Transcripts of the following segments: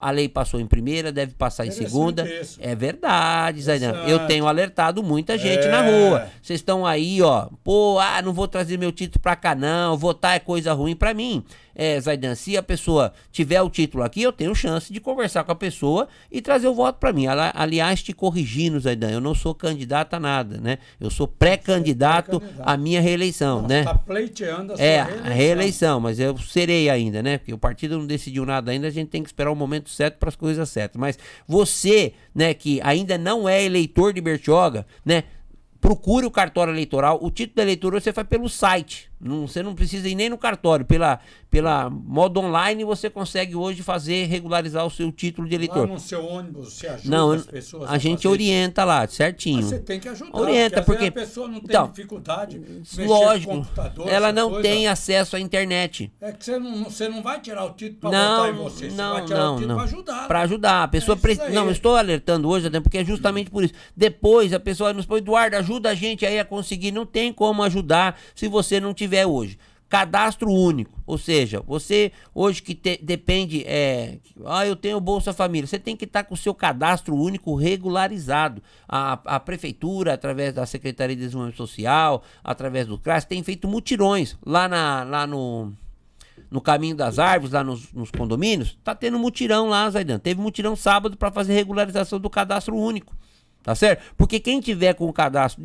A lei passou em primeira, deve passar em segunda. Isso. É verdade, Zaidan. Eu tenho alertado muita gente na rua. Vocês estão aí, ó. Pô, não vou trazer meu título pra cá, não. Votar é coisa ruim pra mim. Zaidan, se a pessoa tiver o título aqui, eu tenho chance de conversar com a pessoa e trazer o voto pra mim. Aliás, te corrigindo, Zaidan, eu não sou candidato a nada, né? Eu sou pré-candidato à minha reeleição, né? Tá pleiteando a sua reeleição. A reeleição, mas eu serei ainda, né? Porque o partido não decidiu nada ainda, a gente tem que esperar o momento certo para as coisas certas. Mas você, né, que ainda não é eleitor de Bertioga, né? Procure o cartório eleitoral. O título da eleitor você faz pelo site. Você não precisa ir nem no cartório. Pela modo online você consegue hoje regularizar o seu título de eleitor. Lá no seu ônibus você ajuda as pessoas a gente orienta lá, certinho. Mas você tem que ajudar. Orienta, porque a pessoa não tem dificuldade de mexer lógico, no computador. Ela não tem acesso à internet. É que você não vai tirar o título para votar em você. Você vai tirar o título para ajudar. Para ajudar. A pessoa não, eu estou alertando hoje, porque é justamente por isso. Depois a pessoa nos põe, Eduardo, ajuda a gente aí a conseguir. Não tem como ajudar se você não tiver hoje. Cadastro único, ou seja, você hoje que depende, eu tenho Bolsa Família, você tem que estar com o seu cadastro único regularizado. A prefeitura, através da Secretaria de Desenvolvimento Social, através do CRAS, tem feito mutirões lá no Caminho das Árvores, lá nos condomínios, tá tendo mutirão lá, Zaidan. Teve mutirão sábado para fazer regularização do cadastro único, tá certo? Porque quem tiver com o cadastro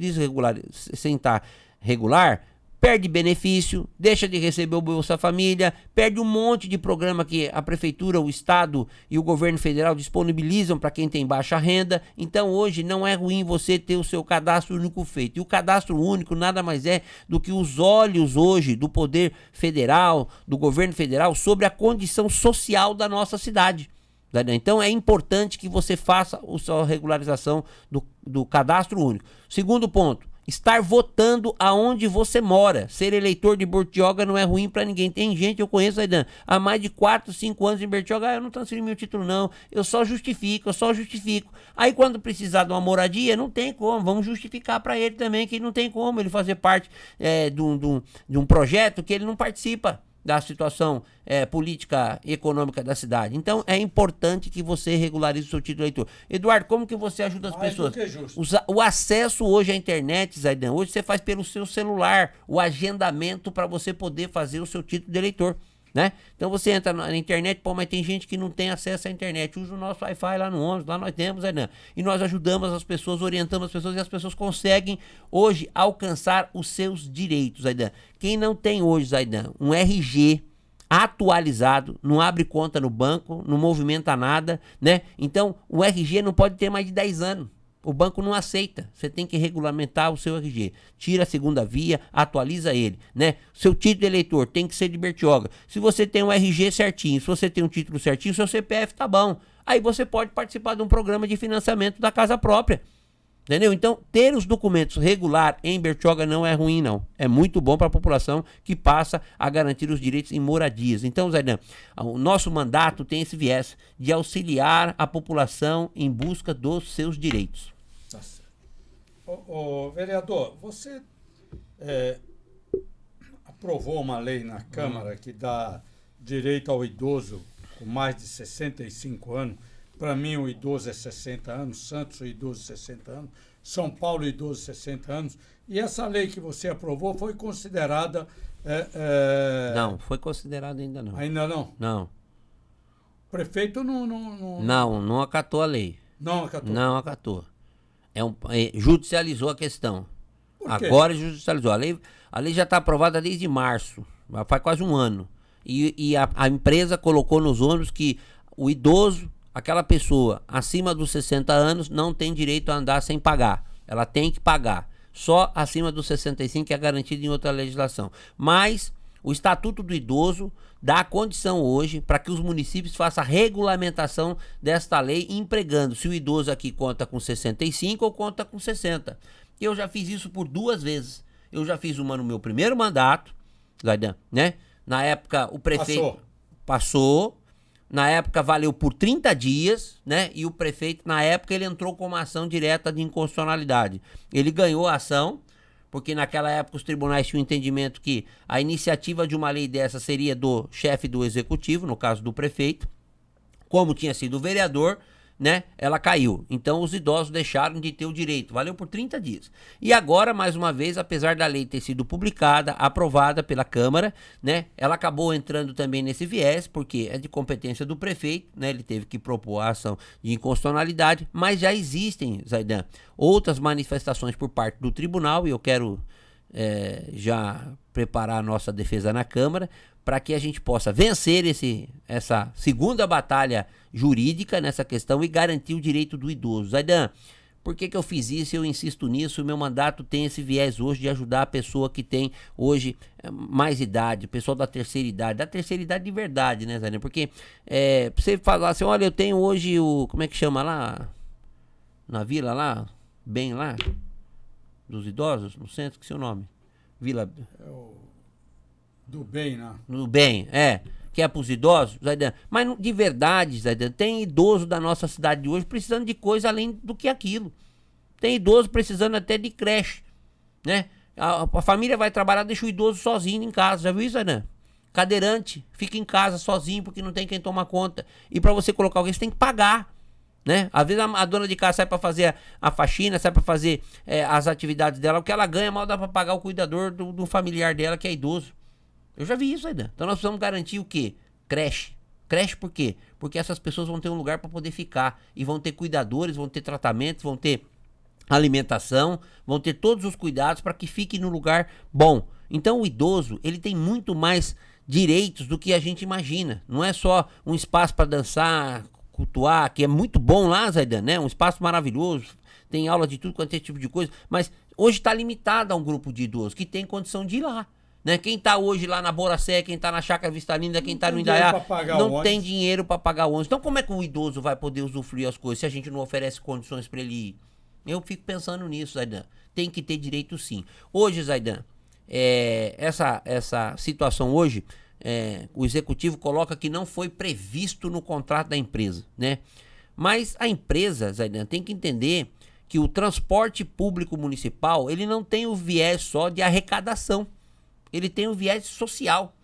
sem estar regular, perde benefício, deixa de receber o Bolsa Família, perde um monte de programa que a prefeitura, o estado e o governo federal disponibilizam para quem tem baixa renda. Então hoje não é ruim você ter o seu cadastro único feito. E o cadastro único nada mais é do que os olhos hoje do poder federal, do governo federal, sobre a condição social da nossa cidade. Então é importante que você faça a sua regularização do cadastro único. Segundo ponto, estar votando aonde você mora. Ser eleitor de Bertioga não é ruim pra ninguém. Tem gente, eu conheço, Zaidan, há mais de 4, 5 anos em Bertioga, eu não transferi meu título não, eu só justifico. Aí quando precisar de uma moradia, não tem como, vamos justificar pra ele também que não tem como ele fazer parte de um projeto que ele não participa da situação política e econômica da cidade. Então é importante que você regularize o seu título de eleitor. Eduardo, como que você ajuda as pessoas? O acesso hoje à internet, Zaidan, hoje você faz pelo seu celular o agendamento para você poder fazer o seu título de eleitor, né? Então você entra na internet, mas tem gente que não tem acesso à internet, usa o nosso Wi-Fi lá no ônibus, lá nós temos, Zaidan, e nós ajudamos as pessoas, orientamos as pessoas, e as pessoas conseguem hoje alcançar os seus direitos, Zaidan. Quem não tem hoje, Zaidan, um RG atualizado, não abre conta no banco, não movimenta nada, né? Então o RG não pode ter mais de 10 anos. O banco não aceita. Você tem que regulamentar o seu RG. Tira a segunda via, atualiza ele, né? Seu título de eleitor tem que ser de Bertioga. Se você tem um RG certinho, se você tem um título certinho, seu CPF tá bom. Aí você pode participar de um programa de financiamento da casa própria. Entendeu? Então, ter os documentos regular em Bertioga não é ruim, não. É muito bom para a população que passa a garantir os direitos em moradias. Então, Zaidan, o nosso mandato tem esse viés de auxiliar a população em busca dos seus direitos. Vereador, você aprovou uma lei na Câmara que dá direito ao idoso com mais de 65 anos. Para mim, o idoso é 60 anos, Santos, o idoso 60 anos, São Paulo, o idoso 60 anos. E essa lei que você aprovou foi considerada... Não, foi considerada ainda não. Ainda não? Não. O prefeito não... Não acatou a lei. Não acatou? Não acatou. Judicializou a questão. Por quê? Agora judicializou. A lei já está aprovada desde março, faz quase um ano. E a empresa colocou nos ônibus que o idoso, aquela pessoa acima dos 60 anos, não tem direito a andar sem pagar. Ela tem que pagar. Só acima dos 65 que é garantido em outra legislação. Mas o Estatuto do Idoso dá condição hoje para que os municípios façam a regulamentação desta lei, empregando se o idoso aqui conta com 65 ou conta com 60. Eu já fiz isso por 2 vezes. Eu já fiz uma no meu primeiro mandato, Zaidan, né? Na época o prefeito passou. Na época valeu por 30 dias, né? E o prefeito, na época, ele entrou com uma ação direta de inconstitucionalidade. Ele ganhou a ação, porque naquela época os tribunais tinham entendimento que a iniciativa de uma lei dessa seria do chefe do executivo, no caso do prefeito. como tinha sido vereador, né, ela caiu. Então os idosos deixaram de ter o direito. Valeu por 30 dias. E agora, mais uma vez, apesar da lei ter sido publicada, aprovada pela Câmara, né, ela acabou entrando também nesse viés, porque é de competência do prefeito, né, ele teve que propor a ação de inconstitucionalidade, mas já existem, Zaidan, outras manifestações por parte do tribunal, e eu quero já preparar a nossa defesa na Câmara, para que a gente possa vencer essa segunda batalha jurídica nessa questão e garantir o direito do idoso. Zaidan, por que eu fiz isso? Eu insisto nisso. O meu mandato tem esse viés hoje de ajudar a pessoa que tem hoje mais idade, o pessoal da terceira idade de verdade, né, Zaidan? Porque você falar assim, olha, eu tenho hoje como é que chama lá? Na vila lá? Bem lá? Dos idosos? No centro, que é o nome? Vila... Do bem, né? Do bem, que é para os idosos, Zaidan. Mas de verdade, Zaidan, tem idoso da nossa cidade de hoje precisando de coisa além do que aquilo. Tem idoso precisando até de creche, né? A família vai trabalhar, deixa o idoso sozinho em casa, já viu isso, Zaidan? Cadeirante, fica em casa sozinho porque não tem quem tomar conta. E para você colocar alguém, você tem que pagar, né? Às vezes a dona de casa sai para fazer a faxina, sai para fazer as atividades dela, o que ela ganha mal dá para pagar o cuidador do familiar dela que é idoso. Eu já vi isso, Zaidan. Então nós precisamos garantir o quê? Creche. Creche por quê? Porque essas pessoas vão ter um lugar para poder ficar. E vão ter cuidadores, vão ter tratamentos, vão ter alimentação, vão ter todos os cuidados para que fique no lugar bom. Então o idoso, ele tem muito mais direitos do que a gente imagina. Não é só um espaço para dançar, cultuar, que é muito bom lá, Zaidan, né? Um espaço maravilhoso. Tem aula de tudo quanto é tipo de coisa. Mas hoje está limitado a um grupo de idosos que tem condição de ir lá. Né? Quem tá hoje lá na Boracé, quem tá na Chácara Vista Linda, quem tá no Indaiá, não tem dinheiro para pagar o ônibus. Então como é que o idoso vai poder usufruir as coisas se a gente não oferece condições para ele ir? Eu fico pensando nisso, Zaidan. Tem que ter direito sim. Hoje, Zaidan, essa situação hoje, o executivo coloca que não foi previsto no contrato da empresa, né? Mas a empresa, Zaidan, tem que entender que o transporte público municipal, ele não tem o viés só de arrecadação. Ele tem um viés social.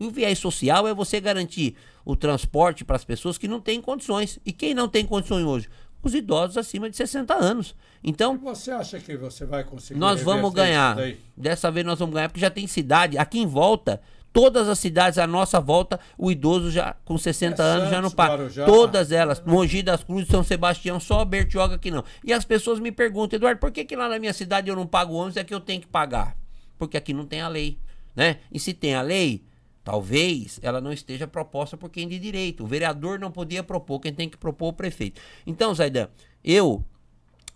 E o viés social é você garantir o transporte para as pessoas que não têm condições. E quem não tem condições hoje? Os idosos acima de 60 anos. Então, você acha que você vai conseguir? Nós vamos ganhar. Dessa vez nós vamos ganhar, porque já tem cidade. Aqui em volta, todas as cidades à nossa volta, o idoso já com 60 anos já não paga. Guarujá, todas elas. Mogi das Cruzes, São Sebastião, só Bertioga que não. E as pessoas me perguntam, Eduardo, por que lá na minha cidade eu não pago ônibus? É que eu tenho que pagar. Porque aqui não tem a lei. Né? E se tem a lei, talvez ela não esteja proposta por quem de direito. O vereador não podia propor, quem tem que propor é o prefeito. Então, Zaidan, eu,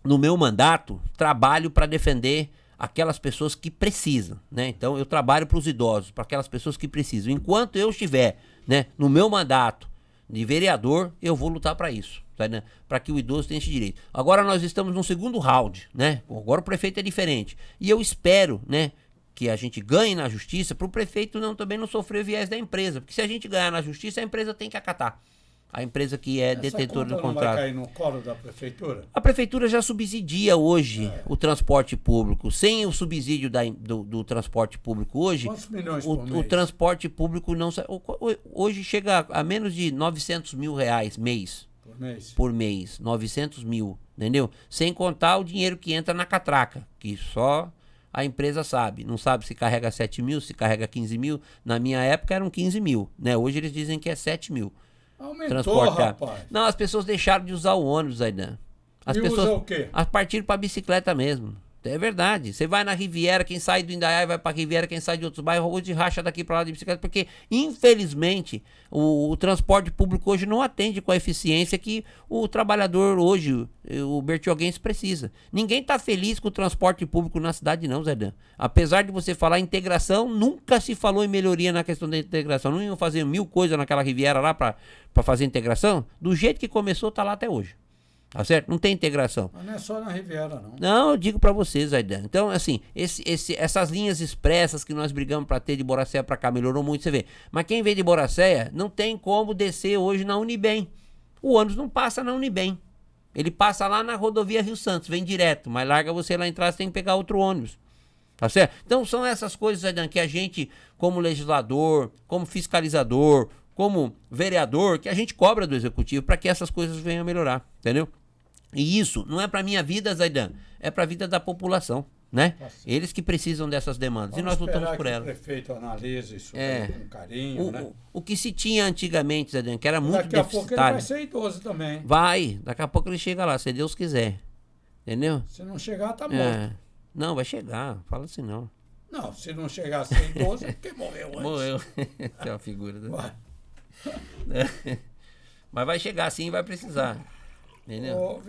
no meu mandato, trabalho para defender aquelas pessoas que precisam, né? Então, eu trabalho para os idosos, para aquelas pessoas que precisam. Enquanto eu estiver, né, no meu mandato de vereador, eu vou lutar para isso, né? Para que o idoso tenha esse direito. Agora nós estamos no segundo round, né? Agora o prefeito é diferente. E eu espero, né, que a gente ganhe na justiça, para o prefeito também não sofrer viés da empresa. Porque se a gente ganhar na justiça, a empresa tem que acatar. A empresa que é detentora do contrato. Não vai cair no colo da prefeitura? A prefeitura já subsidia hoje o transporte público. Sem o subsídio do transporte público hoje, quantos milhões por mês? O transporte público não... Hoje chega a menos de 900 mil reais mês. Por mês. 900 mil, entendeu? Sem contar o dinheiro que entra na catraca, que só... a empresa sabe, não sabe se carrega 7 mil, se carrega 15 mil. Na minha época eram 15 mil, né? Hoje eles dizem que é 7 mil. Aumentou, rapaz. Não, as pessoas deixaram de usar o ônibus, Zaidan. As pessoas usam o quê? partiram para bicicleta mesmo. É verdade. Você vai na Riviera, quem sai do Indaiá e vai pra Riviera, quem sai de outros bairros, hoje racha daqui pra lá de bicicleta, porque, infelizmente, o transporte público hoje não atende com a eficiência que o trabalhador hoje, o bertioguense, precisa. Ninguém tá feliz com o transporte público na cidade não, Zaidan. Apesar de você falar integração, nunca se falou em melhoria na questão da integração. Não iam fazer 1000 coisas naquela Riviera lá pra fazer integração? Do jeito que começou, tá lá até hoje. Tá certo? Não tem integração. Mas não é só na Riviera, não. Não, eu digo pra vocês, Zaidan. Então, assim, essas linhas expressas que nós brigamos pra ter de Boracéia pra cá, melhorou muito, você vê. Mas quem vem de Boracéia, não tem como descer hoje na Unibem. O ônibus não passa na Unibem. Ele passa lá na rodovia Rio Santos, vem direto. Mas larga você lá entrar, você tem que pegar outro ônibus. Tá certo? Então, são essas coisas, Zaidan, que a gente, como legislador, como fiscalizador, como vereador, que a gente cobra do executivo para que essas coisas venham a melhorar, entendeu? E isso não é para minha vida, Zaidan, é para a vida da população, né? Eles que precisam dessas demandas e nós lutamos por elas. O prefeito analisa isso com carinho, né? O que se tinha antigamente, Zaidan, que era muito Daqui a pouco ele vai deficitário. ser idoso também. Vai, daqui a pouco ele chega lá, se Deus quiser. Entendeu? Se não chegar, tá morto. Não, vai chegar, fala assim não. Não, se não chegar a ser idoso, é porque morreu antes. Morreu. É uma figura. Vai. Mas vai chegar sim e vai precisar. Entendeu? Ô,